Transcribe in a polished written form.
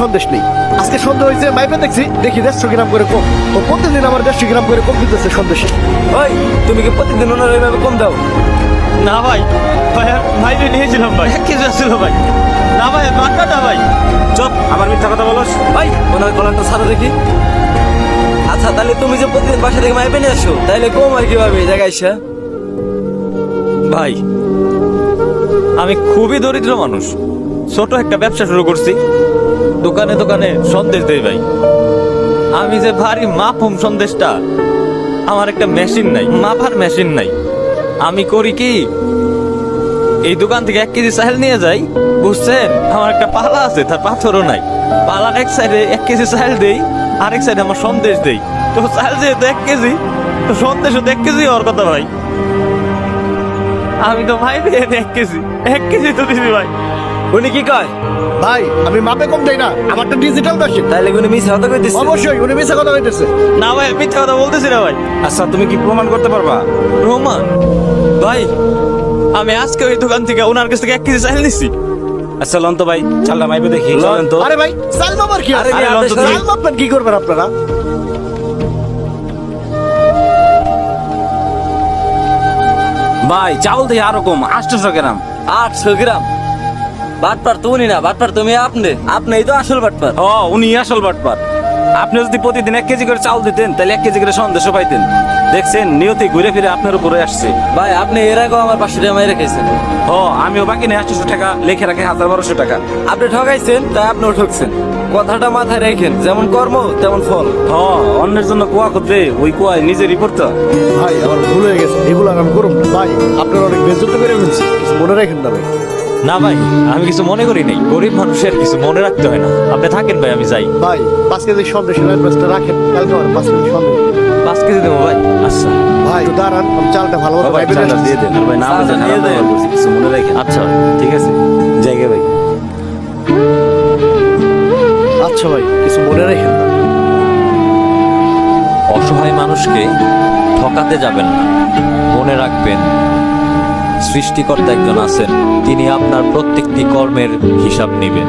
সন্দেশ নেই। আজকে সন্দেহ হয়েছে মাইপে দেখছি, দেখি 150 গ্রাম করে কম। ও প্রতিদিন আমার 150 গ্রাম করে কম দিতেছে সন্দেশে। ভাই তুমি কি প্রতিদিন ওনার এইভাবে কম দাও? না ভাই, ভাই ভাই নিয়েছিলাম ভাই, 1 কেজি আসছিল ভাই। না ভাই বাটাটা ভাই। চুপ, আমার মিথ্যা কথা বলস। ভাই ওনার কলারটা ছাড়ো দেখি। আচ্ছা তাহলে তুমি যে প্রতিদিন বাসা থেকে মাইপে নিয়ে আসো, তাহলে কম আর কিভাবে এই জায়গায় এসে? ভাই আমি খুবই দরিদ্র মানুষ, ছোট একটা ব্যবসা শুরু করছি, দোকানে দোকানে সন্দেশ দেই ভাই। আমি যে ভারী মাপুম সন্দেশটা, আমার একটা মেশিন নাই, মাপার মেশিন নাই। আমি করি কি, এই দোকান থেকে 1 কেজি চাল নিয়ে যাই, বুঝছেন? আমার একটা পালা আছে, তার পাথরও নাই। পালার এক সাইডে 1 কেজি চাল দেই, আরেক সাইডে আমার সন্দেশ দেই। তো চাল যেহেতু 1 কেজি, তো সন্দেশও তো 1 কেজি হওয়ার কথা ভাই। আমি তো ভাই পেয়ে 1 কেজি তো দিবি ভাই। উনি কি কয়? ভাই আমি মাপে কম দেই না, আমারটা ডিজিটাল মেশিন। তাহলে উনি মিথ্যা কথা কইতেছে। অবশ্যই উনি মিথ্যা কথা কইতেছে। না ভাই মিথ্যা কথা বলতেছি না ভাই। আচ্ছা তুমি কি প্রমাণ করতে পারবা? রোমান ভাই, আমি আজকে ওই দোকান থেকে ওনার কাছ থেকে 1 কেজি চাল নিছি। আচ্ছা লন্ত ভাই, চালটা মাইপে দেখি। চলেন তো। আরে ভাই চাল মাপার কি আছে? আরে আরে লন্ত চাল মাপবেন কি করবেন আপনারা? ভাই চাউল দিয়ে আরো কম, 800 গ্রাম। 800 গ্রাম? বাটপার তো উনি না, বাটপার তুমি আপনি তো আসল বাটপার। ও উনি আসল বাটপার। আপনি যদি প্রতিদিন 1 কেজি করে চাউল দিতেন, তাহলে 1 কেজি করে সন্দেশও পাইতেন। দেখছেন নিয়তি ঘুরে ফিরে আপনার উপরে আসছে। ভাই আপনি এর আগেও আমার 500 টাকা মাইরে খাইছেন। ও আমিও বাকি নেই 800 টাকা, লেখে রাখে 1200 টাকা। আপনি ঠকাইছেন, তাই আপনিও ঠকছেন। কথাটা মাথায় রাখেন, যেমন কর্ম তেমন ফল। অন্যের জন্য কুয়া খুঁজবে, ওই কুয়ায় নিজেরই পড়তে হয়। ভাই আমার ভুল হয়ে গেছে, এগুলো আর আমি করব না। ভাই আপনারা অনেক বেজ্জত করে ফেলছি, কিছু মনে রাখেন না ভাই। না ভাই আমি কিছু মনে করি নাই, গরিব মানুষের কিছু মনে রাখতে হয় না। আপনি থাকেন ভাই, আমি যাই। ভাই 5 কেজি সন্দেশের অ্যাড্রেসটা রাখেন, কালকে আমার 5 কেজি সন্দেশ। 5 কেজি দেবো ভাই। আচ্ছা ভাই একটু দাঁড়ান, আমি চালটা ভালো মতো ভাই মাইপে চালটা আসছি। দিয়ে দেন। আর ভাই না চালটা বুঝে দিয়ে খারাপ দেন। ব্যবহার করছি, কিছু মনে রাখেন। আচ্ছা ঠিক আছে, জায়গা ভাই। আচ্ছা ভাই কিছু মনে রাখেন না। অসহায় মানুষকে ঠকাতে যাবেন না, মনে রাখবেন সৃষ্টিকর্তা একজন আছেন, তিনি আপনার প্রত্যেকটি কর্মের হিসাব নেবেন।